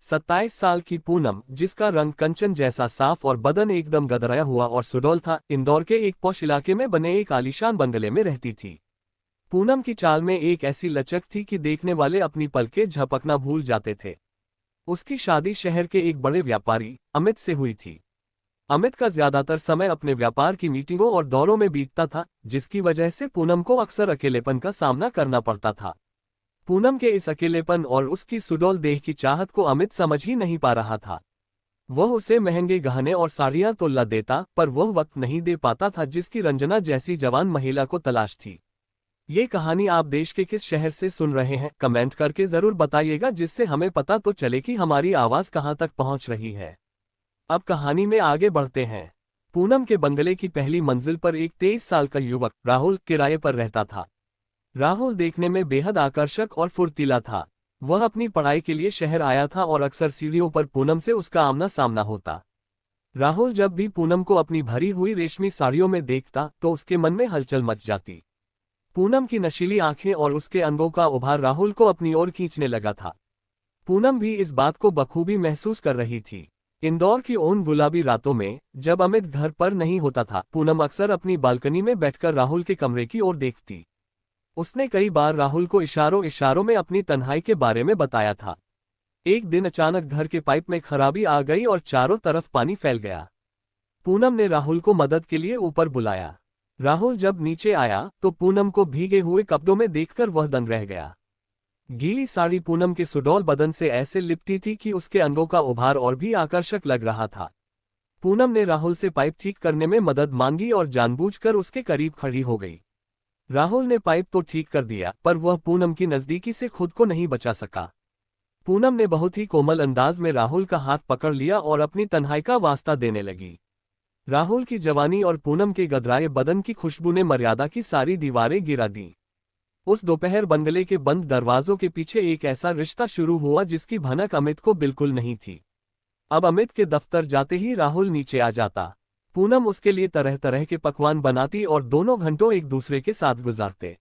27 साल की पूनम, जिसका रंग कंचन जैसा साफ और बदन एकदम गदराया हुआ और सुडौल था, इंदौर के एक पॉश इलाके में बने एक आलीशान बंगले में रहती थी। पूनम की चाल में एक ऐसी लचक थी कि देखने वाले अपनी पलकें झपकना भूल जाते थे। उसकी शादी शहर के एक बड़े व्यापारी अमित से हुई थी। अमित का ज्यादातर समय अपने व्यापार की मीटिंगों और दौरों में बीतता था, जिसकी वजह से पूनम को अक्सर अकेलेपन का सामना करना पड़ता था। पूनम के इस अकेलेपन और उसकी सुडौल देह की चाहत को अमित समझ ही नहीं पा रहा था। वह उसे महंगे गहने और साड़ियां तो ला देता, पर वह वक्त नहीं दे पाता था जिसकी रंजना जैसी जवान महिला को तलाश थी। ये कहानी आप देश के किस शहर से सुन रहे हैं, कमेंट करके जरूर बताइएगा, जिससे हमें पता तो चले कि हमारी आवाज कहां तक पहुंच रही है। अब कहानी में आगे बढ़ते हैं। पूनम के बंगले की पहली मंजिल पर एक 23 साल का युवक राहुल किराए पर रहता था। राहुल देखने में बेहद आकर्षक और फुर्तीला था। वह अपनी पढ़ाई के लिए शहर आया था और अक्सर सीढ़ियों पर पूनम से उसका आमना सामना होता। राहुल जब भी पूनम को अपनी भरी हुई रेशमी साड़ियों में देखता तो उसके मन में हलचल मच जाती। पूनम की नशीली आंखें और उसके अंगों का उभार राहुल को अपनी ओर खींचने लगा था। पूनम भी इस बात को बखूबी महसूस कर रही थी। इंदौर की उन गुलाबी रातों में जब अमित घर पर नहीं होता था, पूनम अक्सर अपनी बालकनी में बैठकर राहुल के कमरे की ओर देखती। उसने कई बार राहुल को इशारों इशारों में अपनी तन्हाई के बारे में बताया था। एक दिन अचानक घर के पाइप में खराबी आ गई और चारों तरफ पानी फैल गया। पूनम ने राहुल को मदद के लिए ऊपर बुलाया। राहुल जब नीचे आया तो पूनम को भीगे हुए कपड़ों में देखकर वह दंग रह गया। गीली साड़ी पूनम के सुडौल बदन से ऐसे लिपटी थी कि उसके अंगों का उभार और भी आकर्षक लग रहा था। पूनम ने राहुल से पाइप ठीक करने में मदद मांगी और जानबूझकर उसके करीब खड़ी हो गई। राहुल ने पाइप तो ठीक कर दिया, पर वह पूनम की नजदीकी से खुद को नहीं बचा सका। पूनम ने बहुत ही कोमल अंदाज में राहुल का हाथ पकड़ लिया और अपनी तन्हाई का वास्ता देने लगी। राहुल की जवानी और पूनम के गदराए बदन की खुशबू ने मर्यादा की सारी दीवारें गिरा दी। उस दोपहर बंगले के बंद दरवाजों के पीछे एक ऐसा रिश्ता शुरू हुआ जिसकी भनक अमित को बिल्कुल नहीं थी। अब अमित के दफ्तर जाते ही राहुल नीचे आ जाता। पूनम उसके लिए तरह तरह के पकवान बनाती और दोनों घंटों एक दूसरे के साथ गुजारते।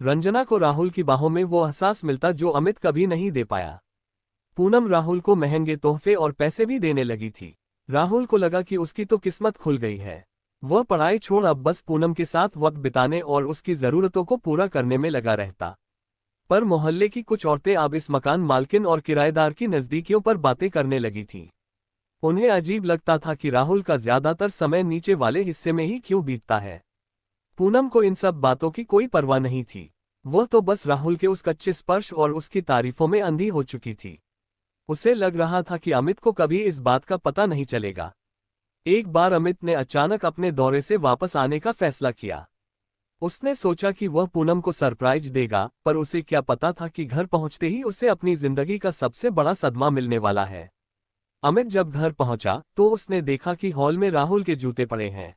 रंजना को राहुल की बाहों में वो एहसास मिलता जो अमित कभी नहीं दे पाया। पूनम राहुल को महंगे तोहफे और पैसे भी देने लगी थी। राहुल को लगा कि उसकी तो किस्मत खुल गई है। वह पढ़ाई छोड़ अब बस पूनम के साथ वक्त बिताने और उसकी जरूरतों को पूरा करने में लगा रहता। पर मोहल्ले की कुछ औरतें अब इस मकान मालकिन और किराएदार की नजदीकियों पर बातें करने लगी थीं। उन्हें अजीब लगता था कि राहुल का ज्यादातर समय नीचे वाले हिस्से में ही क्यों बीतता है। पूनम को इन सब बातों की कोई परवाह नहीं थी। वह तो बस राहुल के उस कच्चे स्पर्श और उसकी तारीफों में अंधी हो चुकी थी। उसे लग रहा था कि अमित को कभी इस बात का पता नहीं चलेगा। एक बार अमित ने अचानक अपने दौरे से वापस आने का फैसला किया। उसने सोचा कि वह पूनम को सरप्राइज देगा, पर उसे क्या पता था कि घर पहुंचते ही उसे अपनी जिंदगी का सबसे बड़ा सदमा मिलने वाला है। अमित जब घर पहुंचा तो उसने देखा कि हॉल में राहुल के जूते पड़े हैं।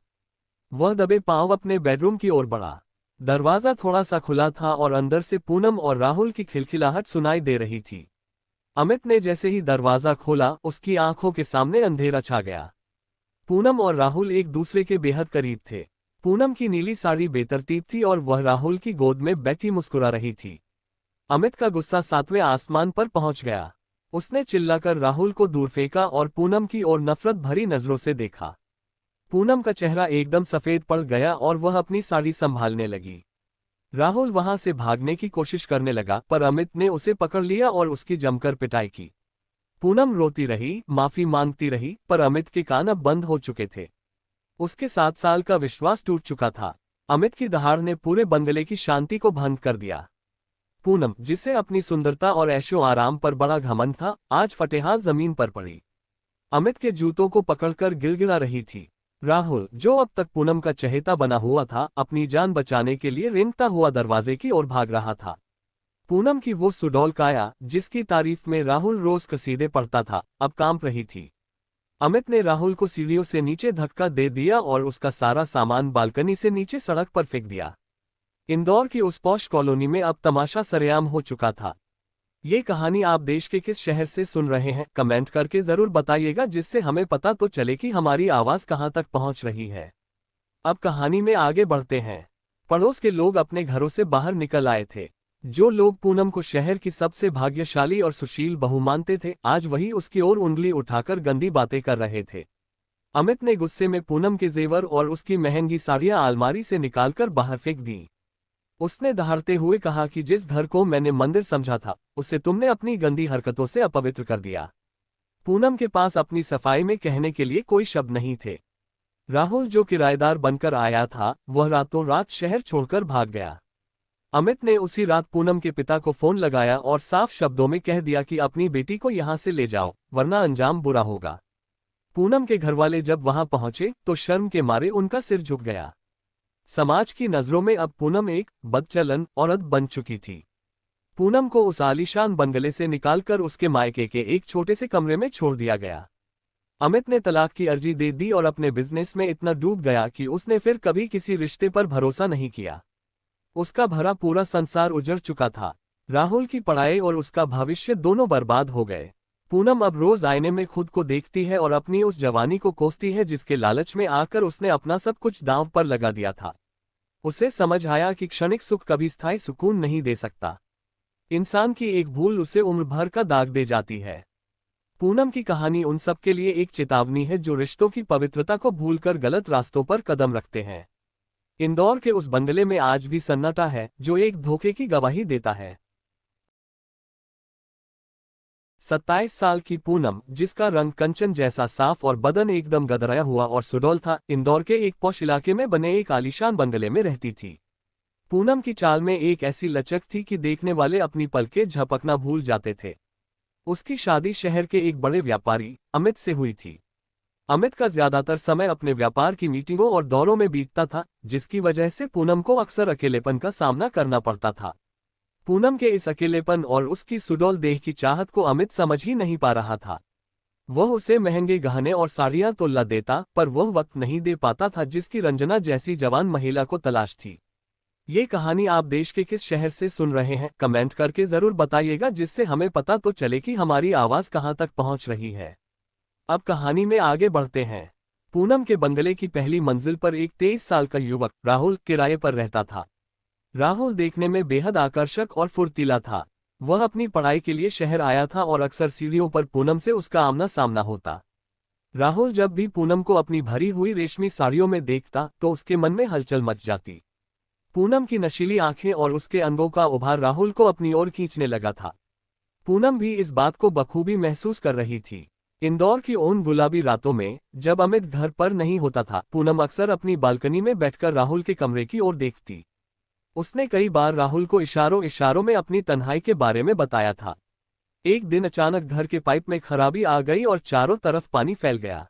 वह दबे पांव अपने बेडरूम की ओर बढ़ा। दरवाजा थोड़ा सा खुला था और अंदर से पूनम और राहुल की खिलखिलाहट सुनाई दे रही थी। अमित ने जैसे ही दरवाजा खोला, उसकी आंखों के सामने अंधेरा छा गया। पूनम और राहुल एक दूसरे के बेहद करीब थे। पूनम की नीली साड़ी बेतरतीब थी और वह राहुल की गोद में बैठी मुस्कुरा रही थी। अमित का गुस्सा 7वें आसमान पर पहुंच गया। उसने चिल्लाकर राहुल को दूर फेंका और पूनम की ओर नफरत भरी नजरों से देखा। पूनम का चेहरा एकदम सफेद पड़ गया और वह अपनी साड़ी संभालने लगी। राहुल वहां से भागने की कोशिश करने लगा, पर अमित ने उसे पकड़ लिया और उसकी जमकर पिटाई की। पूनम रोती रही, माफी मांगती रही, पर अमित के कान अब बंद हो चुके थे। उसके 7 साल का विश्वास टूट चुका था। अमित की दहाड़ ने पूरे बंगले की शांति को भंग कर दिया। पूनम, जिसे अपनी सुंदरता और ऐशो आराम पर बड़ा घमंड था, आज फटेहाल जमीन पर पड़ी। अमित के जूतों को पकड़कर गिड़गिड़ा रही थी। राहुल, जो अब तक पूनम का चहेता बना हुआ था, अपनी जान बचाने के लिए रेंगता हुआ दरवाजे की ओर भाग रहा था। पूनम की वो सुडौल काया, जिसकी तारीफ में राहुल रोज कसीदे पढ़ता था, अब कांप रही थी। अमित ने राहुल को सीढ़ियों से नीचे धक्का दे दिया और उसका सारा सामान बालकनी से नीचे सड़क पर फेंक दिया। इंदौर की उस पॉश कॉलोनी में अब तमाशा सरेआम हो चुका था। ये कहानी आप देश के किस शहर से सुन रहे हैं, कमेंट करके जरूर बताइएगा, जिससे हमें पता तो चले कि हमारी आवाज कहां तक पहुंच रही है। अब कहानी में आगे बढ़ते हैं। पड़ोस के लोग अपने घरों से बाहर निकल आए थे। जो लोग पूनम को शहर की सबसे भाग्यशाली और सुशील बहू मानते थे, आज वही उसकी ओर उंगली उठाकर गंदी बातें कर रहे थे। अमित ने गुस्से में पूनम के जेवर और उसकी महंगी साड़ियां अलमारी से निकालकर बाहर फेंक दी। उसने दहाड़ते हुए कहा कि जिस घर को मैंने मंदिर समझा था, उसे तुमने अपनी गंदी हरकतों से अपवित्र कर दिया। पूनम के पास अपनी सफाई में कहने के लिए कोई शब्द नहीं थे। राहुल, जो किराएदार बनकर आया था, वह रातों रात शहर छोड़कर भाग गया। अमित ने उसी रात पूनम के पिता को फोन लगाया और साफ शब्दों में कह दिया कि अपनी बेटी को यहां से ले जाओ, वरना अंजाम बुरा होगा। पूनम के घरवाले जब वहां पहुंचे तो शर्म के मारे उनका सिर झुक गया। समाज की नजरों में अब पूनम एक बदचलन औरत बन चुकी थी। पूनम को उस आलीशान बंगले से निकालकर उसके मायके के एक छोटे से कमरे में छोड़ दिया गया। अमित ने तलाक की अर्जी दे दी और अपने बिजनेस में इतना डूब गया कि उसने फिर कभी किसी रिश्ते पर भरोसा नहीं किया। उसका भरा पूरा संसार उजड़ चुका था। राहुल की पढ़ाई और उसका भविष्य दोनों बर्बाद हो गए। पूनम अब रोज आईने में खुद को देखती है और अपनी उस जवानी को कोसती है जिसके लालच में आकर उसने अपना सब कुछ दांव पर लगा दिया था। उसे समझ आया कि क्षणिक सुख कभी स्थायी सुकून नहीं दे सकता। इंसान की एक भूल उसे उम्र भर का दाग दे जाती है। पूनम की कहानी उन सब के लिए एक चेतावनी है जो रिश्तों की पवित्रता को भूलकर गलत रास्तों पर कदम रखते हैं। इंदौर के उस बंगले में आज भी सन्नाटा है जो एक धोखे की गवाही देता है। 27 साल की पूनम, जिसका रंग कंचन जैसा साफ और बदन एकदम गदराया हुआ और सुडौल था, इंदौर के एक पॉश इलाके में बने एक आलीशान बंगले में रहती थी। पूनम की चाल में एक ऐसी लचक थी कि देखने वाले अपनी पलकें झपकना भूल जाते थे। उसकी शादी शहर के एक बड़े व्यापारी अमित से हुई थी। अमित का ज्यादातर समय अपने व्यापार की मीटिंगों और दौरों में बीतता था, जिसकी वजह से पूनम को अक्सर अकेलेपन का सामना करना पड़ता था। पूनम के इस अकेलेपन और उसकी सुडौल देह की चाहत को अमित समझ ही नहीं पा रहा था। वह उसे महंगे गहने और साड़ियां तो ला देता, पर वह वक्त नहीं दे पाता था जिसकी रंजना जैसी जवान महिला को तलाश थी। ये कहानी आप देश के किस शहर से सुन रहे हैं, कमेंट करके जरूर बताइएगा, जिससे हमें पता तो चले कि हमारी आवाज कहां तक पहुंच रही है। अब कहानी में आगे बढ़ते हैं। पूनम के बंगले की पहली मंजिल पर एक 23 साल का युवक राहुल किराए पर रहता था। राहुल देखने में बेहद आकर्षक और फुर्तीला था। वह अपनी पढ़ाई के लिए शहर आया था और अक्सर सीढ़ियों पर पूनम से उसका आमना सामना होता। राहुल जब भी पूनम को अपनी भरी हुई रेशमी साड़ियों में देखता तो उसके मन में हलचल मच जाती। पूनम की नशीली आंखें और उसके अंगों का उभार राहुल को अपनी ओर खींचने लगा था। पूनम भी इस बात को बखूबी महसूस कर रही थी। इंदौर की उन गुलाबी रातों में जब अमित घर पर नहीं होता था, पूनम अक्सर अपनी बालकनी में बैठकर राहुल के कमरे की ओर देखती। उसने कई बार राहुल को इशारों इशारों में अपनी तन्हाई के बारे में बताया था। एक दिन अचानक घर के पाइप में खराबी आ गई और चारों तरफ पानी फैल गया।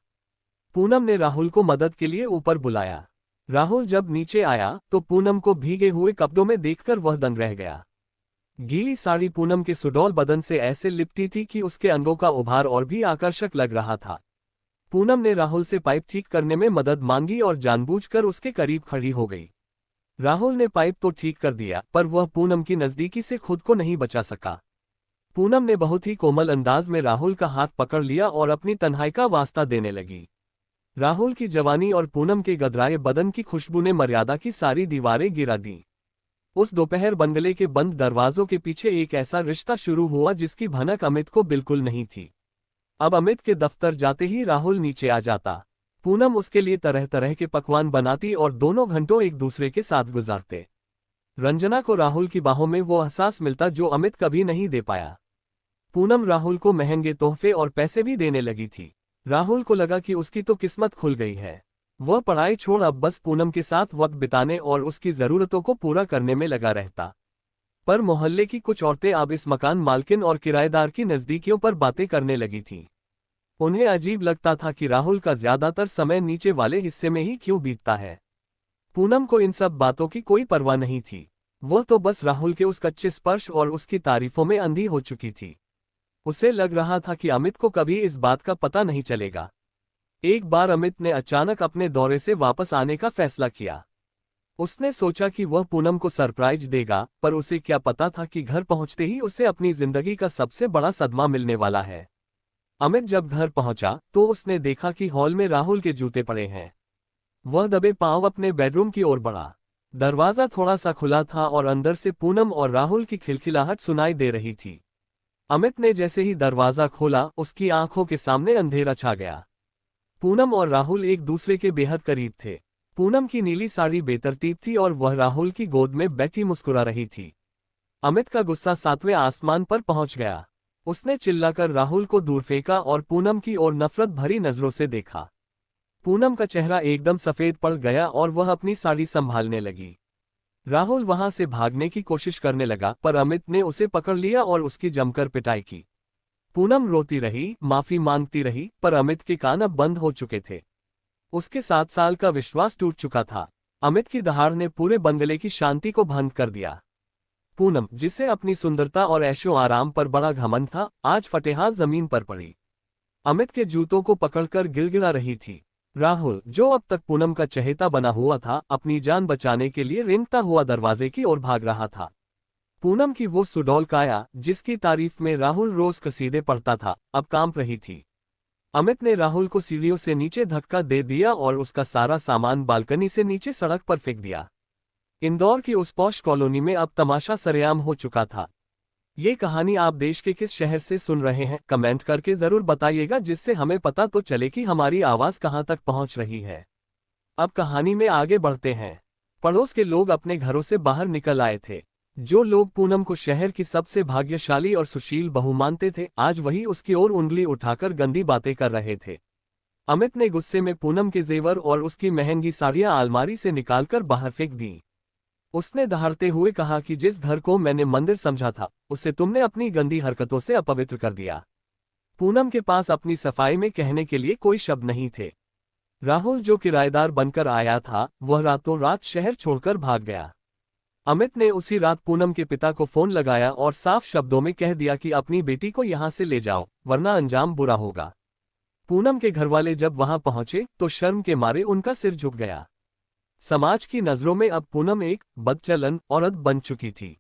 पूनम ने राहुल को मदद के लिए ऊपर बुलाया। राहुल जब नीचे आया तो पूनम को भीगे हुए कपड़ों में देखकर वह दंग रह गया। गीली साड़ी पूनम के सुडौल बदन से ऐसे लिपटी थी कि उसके अंगों का उभार और भी आकर्षक लग रहा था। पूनम ने राहुल से पाइप ठीक करने में मदद मांगी और जानबूझकर उसके करीब खड़ी हो गई। राहुल ने पाइप तो ठीक कर दिया, पर वह पूनम की नजदीकी से खुद को नहीं बचा सका। पूनम ने बहुत ही कोमल अंदाज में राहुल का हाथ पकड़ लिया और अपनी तन्हाई का वास्ता देने लगी। राहुल की जवानी और पूनम के गदराए बदन की खुशबू ने मर्यादा की सारी दीवारें गिरा दी। उस दोपहर बंगले के बंद दरवाजों के पीछे एक ऐसा रिश्ता शुरू हुआ जिसकी भनक अमित को बिल्कुल नहीं थी। अब अमित के दफ्तर जाते ही राहुल नीचे आ जाता। पूनम उसके लिए तरह तरह के पकवान बनाती और दोनों घंटों एक दूसरे के साथ गुजारते। रंजना को राहुल की बाहों में वो एहसास मिलता जो अमित कभी नहीं दे पाया। पूनम राहुल को महंगे तोहफे और पैसे भी देने लगी थी। राहुल को लगा कि उसकी तो किस्मत खुल गई है। वह पढ़ाई छोड़ अब बस पूनम के साथ वक्त बिताने और उसकी जरूरतों को पूरा करने में लगा रहता। पर मोहल्ले की कुछ औरतें अब इस मकान मालकिन और किराएदार की नजदीकियों पर बातें करने लगी थीं। उन्हें अजीब लगता था कि राहुल का ज्यादातर समय नीचे वाले हिस्से में ही क्यों बीतता है। पूनम को इन सब बातों की कोई परवाह नहीं थी। वह तो बस राहुल के उस कच्चे स्पर्श और उसकी तारीफों में अंधी हो चुकी थी। उसे लग रहा था कि अमित को कभी इस बात का पता नहीं चलेगा। एक बार अमित ने अचानक अपने दौरे से वापस आने का फैसला किया। उसने सोचा कि वह पूनम को सरप्राइज देगा, पर उसे क्या पता था कि घर पहुंचते ही उसे अपनी जिंदगी का सबसे बड़ा सदमा मिलने वाला है। अमित जब घर पहुंचा तो उसने देखा कि हॉल में राहुल के जूते पड़े हैं। वह दबे पांव अपने बेडरूम की ओर बढ़ा। दरवाजा थोड़ा सा खुला था और अंदर से पूनम और राहुल की खिलखिलाहट सुनाई दे रही थी। अमित ने जैसे ही दरवाजा खोला, उसकी आंखों के सामने अंधेरा छा गया। पूनम और राहुल एक दूसरे के बेहद करीब थे। पूनम की नीली साड़ी बेतरतीब थी और वह राहुल की गोद में बैठी मुस्कुरा रही थी। अमित का गुस्सा सातवें आसमान पर पहुंच गया। उसने चिल्लाकर राहुल को दूर फेंका और पूनम की ओर नफरत भरी नजरों से देखा। पूनम का चेहरा एकदम सफेद पड़ गया और वह अपनी साड़ी संभालने लगी। राहुल वहां से भागने की कोशिश करने लगा, पर अमित ने उसे पकड़ लिया और उसकी जमकर पिटाई की। पूनम रोती रही, माफी मांगती रही, पर अमित के कान अब बंद हो चुके थे। उसके 7 साल का विश्वास टूट चुका था। अमित की दहाड़ ने पूरे बंगले की शांति को भंग कर दिया। पूनम, जिसे अपनी सुंदरता और ऐशो आराम पर बड़ा घमंड था, आज फटेहाल जमीन पर पड़ी। अमित के जूतों को पकड़कर गिड़गिड़ा रही थी। राहुल, जो अब तक पूनम का चहेता बना हुआ था, अपनी जान बचाने के लिए रेंगता हुआ दरवाजे की ओर भाग रहा था। पूनम की वो सुडौल काया, जिसकी तारीफ में राहुल रोज कसीदे पढ़ता था, अब कांप रही थी। अमित ने राहुल को सीढ़ियों से नीचे धक्का दे दिया और उसका सारा सामान बालकनी से नीचे सड़क पर फेंक दिया। इंदौर की उस पॉश कॉलोनी में अब तमाशा सरेआम हो चुका था। ये कहानी आप देश के किस शहर से सुन रहे हैं, कमेंट करके जरूर बताइएगा, जिससे हमें पता तो चले कि हमारी आवाज कहां तक पहुंच रही है। अब कहानी में आगे बढ़ते हैं। पड़ोस के लोग अपने घरों से बाहर निकल आए थे। जो लोग पूनम को शहर की सबसे भाग्यशाली और सुशील बहू मानते थे, आज वही उसकी ओर उंगली उठाकर गंदी बातें कर रहे थे। अमित ने गुस्से में पूनम के जेवर और उसकी महंगी साड़ियां अलमारी से निकालकर बाहर फेंक दी। उसने दहाड़ते हुए कहा कि जिस घर को मैंने मंदिर समझा था, उसे तुमने अपनी गंदी हरकतों से अपवित्र कर दिया। पूनम के पास अपनी सफाई में कहने के लिए कोई शब्द नहीं थे। राहुल, जो किराएदार बनकर आया था, वह रातों रात शहर छोड़कर भाग गया। अमित ने उसी रात पूनम के पिता को फोन लगाया और साफ शब्दों में कह दिया कि अपनी बेटी को यहां से ले जाओ, वरना अंजाम बुरा होगा। पूनम के घरवाले जब वहां पहुंचे तो शर्म के मारे उनका सिर झुक गया। समाज की नजरों में अब पूनम एक बदचलन औरत बन चुकी थी।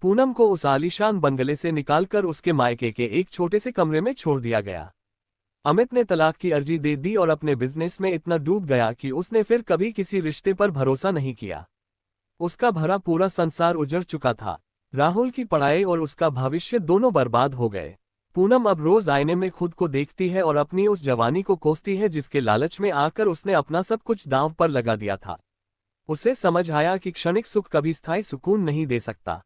पूनम को उस आलीशान बंगले से निकालकर उसके मायके के एक छोटे से कमरे में छोड़ दिया गया। अमित ने तलाक की अर्जी दे दी और अपने बिजनेस में इतना डूब गया कि उसने फिर कभी किसी रिश्ते पर भरोसा नहीं किया। उसका भरा पूरा संसार उजड़ चुका था। राहुल की पढ़ाई और उसका भविष्य दोनों बर्बाद हो गए। पूनम अब रोज आईने में खुद को देखती है और अपनी उस जवानी को कोसती है जिसके लालच में आकर उसने अपना सब कुछ दांव पर लगा दिया था। उसे समझ आया कि क्षणिक सुख कभी स्थायी सुकून नहीं दे सकता।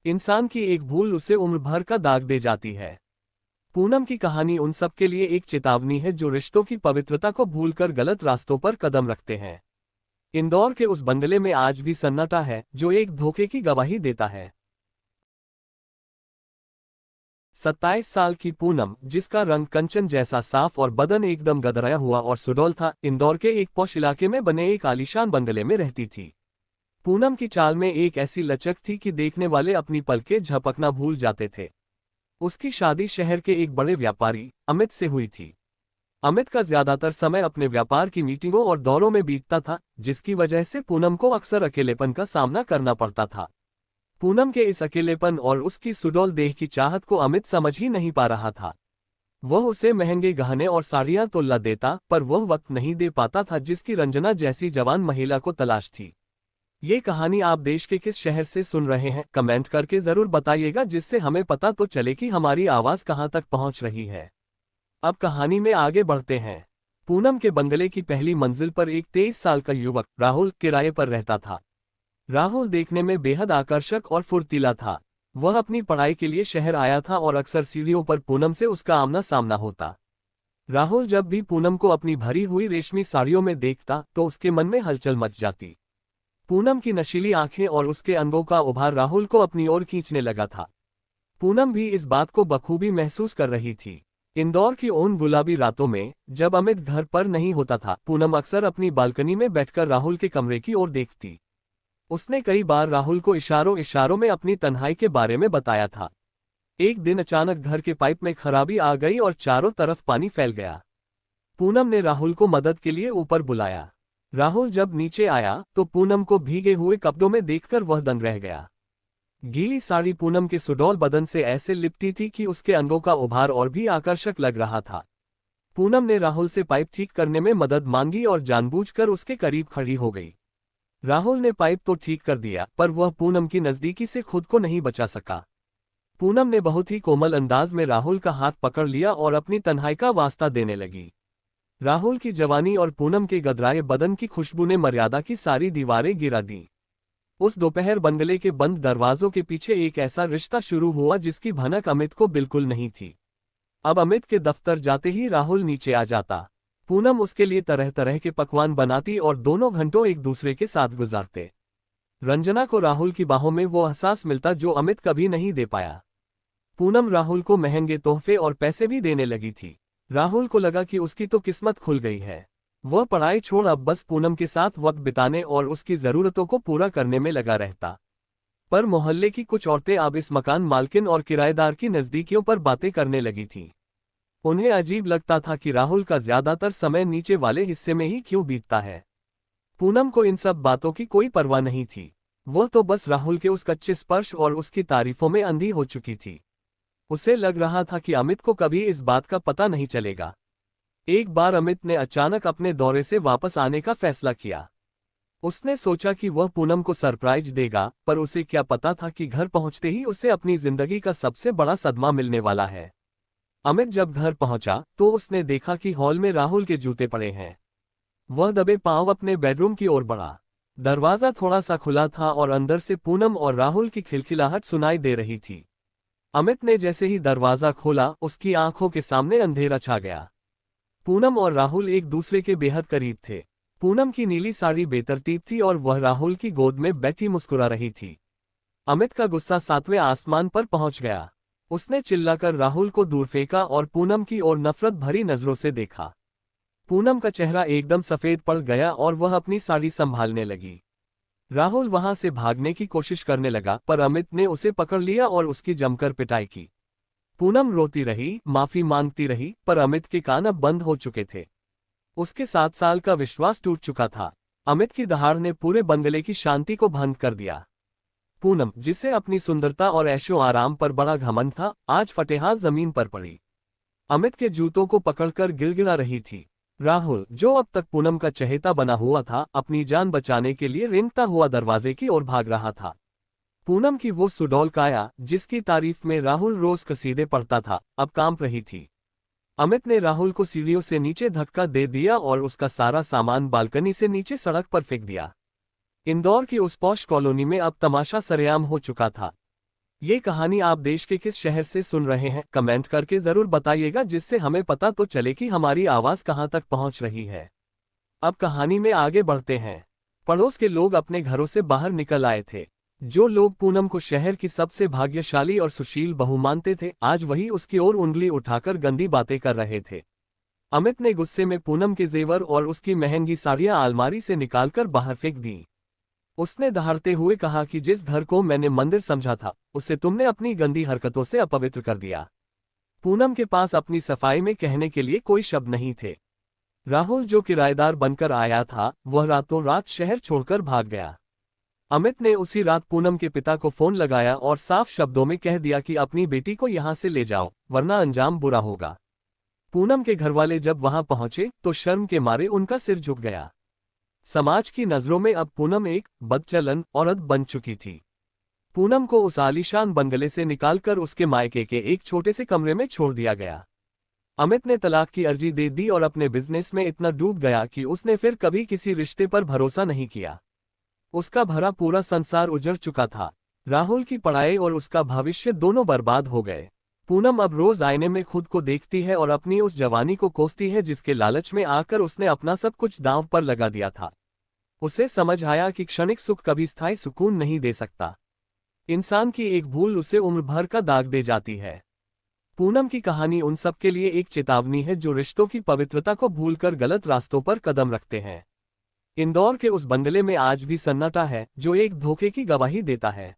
इंसान की एक भूल उसे उम्र भर का दाग दे जाती है। पूनम की कहानी उन सब के लिए एक चेतावनी है जो रिश्तों की पवित्रता को भूलकर गलत रास्तों पर कदम रखते हैं। इंदौर के उस बंगले में आज भी सन्नाटा है, जो एक धोखे की गवाही देता है। 27 साल की पूनम, जिसका रंग कंचन जैसा साफ और बदन एकदम गदराया हुआ और सुडौल था, इंदौर के एक पॉश इलाके में बने एक आलीशान बंगले में रहती थी। पूनम की चाल में एक ऐसी लचक थी कि देखने वाले अपनी पलकें झपकना भूल जाते थे। उसकी शादी शहर के एक बड़े व्यापारी अमित से हुई थी। अमित का ज्यादातर समय अपने व्यापार की मीटिंगों और दौरों में बीतता था, जिसकी वजह से पूनम को अक्सर अकेलेपन का सामना करना पड़ता था। पूनम के इस अकेलेपन और उसकी सुडौल देह की चाहत को अमित समझ ही नहीं पा रहा था। वह उसे महंगे गहने और साड़ियां तो ला देता, पर वह वक्त नहीं दे पाता था जिसकी रंजना जैसी जवान महिला को तलाश थी। ये कहानी आप देश के किस शहर से सुन रहे हैं, कमेंट करके जरूर बताइएगा, जिससे हमें पता तो चले कि हमारी आवाज कहां तक पहुंच रही है। अब कहानी में आगे बढ़ते हैं। पूनम के बंगले की पहली मंजिल पर एक 23 साल का युवक राहुल किराए पर रहता था। राहुल देखने में बेहद आकर्षक और फुर्तीला था। वह अपनी पढ़ाई के लिए शहर आया था और अक्सर सीढ़ियों पर पूनम से उसका आमना सामना होता। राहुल जब भी पूनम को अपनी भरी हुई रेशमी साड़ियों में देखता तो उसके मन में हलचल मच जाती। पूनम की नशीली आंखें और उसके अंगों का उभार राहुल को अपनी ओर खींचने लगा था। पूनम भी इस बात को बखूबी महसूस कर रही थी। इंदौर की उन गुलाबी रातों में, जब अमित घर पर नहीं होता था, पूनम अक्सर अपनी बालकनी में बैठकर राहुल के कमरे की ओर देखती। उसने कई बार राहुल को इशारों इशारों में अपनी तन्हाई के बारे में बताया था। एक दिन अचानक घर के पाइप में खराबी आ गई और चारों तरफ पानी फैल गया। पूनम ने राहुल को मदद के लिए ऊपर बुलाया। राहुल जब नीचे आया तो पूनम को भीगे हुए कपड़ों में देखकर वह दंग रह गया। गीली साड़ी पूनम के सुडौल बदन से ऐसे लिपटी थी कि उसके अंगों का उभार और भी आकर्षक लग रहा था। पूनम ने राहुल से पाइप ठीक करने में मदद मांगी और जानबूझकर उसके करीब खड़ी हो गई। राहुल ने पाइप तो ठीक कर दिया, पर वह पूनम की नजदीकी से खुद को नहीं बचा सका। पूनम ने बहुत ही कोमल अंदाज में राहुल का हाथ पकड़ लिया और अपनी तन्हाई का वास्ता देने लगी। राहुल की जवानी और पूनम के गदराए बदन की खुशबू ने मर्यादा की सारी दीवारें गिरा दी। उस दोपहर बंगले के बंद दरवाजों के पीछे एक ऐसा रिश्ता शुरू हुआ जिसकी भनक अमित को बिल्कुल नहीं थी। अब अमित के दफ्तर जाते ही राहुल नीचे आ जाता। पूनम उसके लिए तरह तरह के पकवान बनाती और दोनों घंटों एक दूसरे के साथ गुजारते। रंजना को राहुल की बाहों में वो एहसास मिलता जो अमित कभी नहीं दे पाया। पूनम राहुल को महंगे तोहफे और पैसे भी देने लगी थी। राहुल को लगा कि उसकी तो किस्मत खुल गई है। वह पढ़ाई छोड़ अब बस पूनम के साथ वक्त बिताने और उसकी जरूरतों को पूरा करने में लगा रहता। पर मोहल्ले की कुछ औरतें अब इस मकान मालकिन और किराएदार की नजदीकियों पर बातें करने लगी थीं। उन्हें अजीब लगता था कि राहुल का ज्यादातर समय नीचे वाले हिस्से में ही क्यों बीतता है। पूनम को इन सब बातों की कोई परवाह नहीं थी। वह तो बस राहुल के उस कच्चे स्पर्श और उसकी तारीफों में अंधी हो चुकी थी। उसे लग रहा था कि अमित को कभी इस बात का पता नहीं चलेगा। एक बार अमित ने अचानक अपने दौरे से वापस आने का फैसला किया। उसने सोचा कि वह पूनम को सरप्राइज देगा, पर उसे क्या पता था कि घर पहुंचते ही उसे अपनी जिंदगी का सबसे बड़ा सदमा मिलने वाला है। अमित जब घर पहुंचा तो उसने देखा कि हॉल में राहुल के जूते पड़े हैं। वह दबे पांव अपने बेडरूम की ओर बढ़ा। दरवाजा थोड़ा सा खुला था और अंदर से पूनम और राहुल की खिलखिलाहट सुनाई दे रही थी। अमित ने जैसे ही दरवाजा खोला, उसकी आंखों के सामने अंधेरा छा गया। पूनम और राहुल एक दूसरे के बेहद करीब थे। पूनम की नीली साड़ी बेतरतीब थी और वह राहुल की गोद में बैठी मुस्कुरा रही थी। अमित का गुस्सा सातवें आसमान पर पहुंच गया। उसने चिल्लाकर राहुल को दूर फेंका और पूनम की ओर नफरत भरी नजरों से देखा। पूनम का चेहरा एकदम सफेद पड़ गया और वह अपनी साड़ी संभालने लगी। राहुल वहां से भागने की कोशिश करने लगा, पर अमित ने उसे पकड़ लिया और उसकी जमकर पिटाई की। पूनम रोती रही, माफी मांगती रही, पर अमित के कान अब बंद हो चुके थे। उसके 7 साल का विश्वास टूट चुका था। अमित की दहाड़ ने पूरे बंगले की शांति को भंग कर दिया। पूनम, जिसे अपनी सुंदरता और ऐशो आराम पर बड़ा घमंड था, आज फटेहाल जमीन पर पड़ी। अमित के जूतों को पकड़कर गिड़गिड़ा रही थी। राहुल, जो अब तक पूनम का चहेता बना हुआ था, अपनी जान बचाने के लिए रेंगता हुआ दरवाजे की ओर भाग रहा था। पूनम की वो सुडौल काया, जिसकी तारीफ में राहुल रोज कसीदे पढ़ता था, अब कांप रही थी। अमित ने राहुल को सीढ़ियों से नीचे धक्का दे दिया और उसका सारा सामान बालकनी से नीचे सड़क पर फेंक दिया। इंदौर की उस पॉश कॉलोनी में अब तमाशा सरेआम हो चुका था। ये कहानी आप देश के किस शहर से सुन रहे हैं, कमेंट करके जरूर बताइएगा, जिससे हमें पता तो चले कि हमारी आवाज कहां तक पहुंच रही है। अब कहानी में आगे बढ़ते हैं। पड़ोस के लोग अपने घरों से बाहर निकल आए थे। जो लोग पूनम को शहर की सबसे भाग्यशाली और सुशील बहू मानते थे, आज वही उसकी ओर उंगली उठाकर गंदी बातें कर रहे थे। अमित ने गुस्से में पूनम के जेवर और उसकी महंगी साड़ियां अलमारी से निकालकर बाहर फेंक दी। उसने दहाड़ते हुए कहा कि जिस घर को मैंने मंदिर समझा था, उसे तुमने अपनी गंदी हरकतों से अपवित्र कर दिया। पूनम के पास अपनी सफाई में कहने के लिए कोई शब्द नहीं थे। राहुल, जो किराएदार बनकर आया था, वह रातों रात शहर छोड़कर भाग गया। अमित ने उसी रात पूनम के पिता को फोन लगाया और साफ शब्दों में कह दिया कि अपनी बेटी को यहां से ले जाओ, वरना अंजाम बुरा होगा। पूनम के घरवाले जब वहां पहुंचे तो शर्म के मारे उनका सिर झुक गया। समाज की नजरों में अब पूनम एक बदचलन औरत बन चुकी थी। पूनम को उस आलीशान बंगले से निकालकर उसके मायके के एक छोटे से कमरे में छोड़ दिया गया। अमित ने तलाक की अर्जी दे दी और अपने बिजनेस में इतना डूब गया कि उसने फिर कभी किसी रिश्ते पर भरोसा नहीं किया। उसका भरा पूरा संसार उजड़ चुका था। राहुल की पढ़ाई और उसका भविष्य दोनों बर्बाद हो गए। पूनम अब रोज आईने में खुद को देखती है और अपनी उस जवानी को कोसती है जिसके लालच में आकर उसने अपना सब कुछ दांव पर लगा दिया था। उसे समझ आया कि क्षणिक सुख कभी स्थायी सुकून नहीं दे सकता। इंसान की एक भूल उसे उम्र भर का दाग दे जाती है। पूनम की कहानी उन सब के लिए एक चेतावनी है जो रिश्तों की पवित्रता को भूलकर गलत रास्तों पर कदम रखते हैं। इंदौर के उस बंगले में आज भी सन्नाटा है जो एक धोखे की गवाही देता है।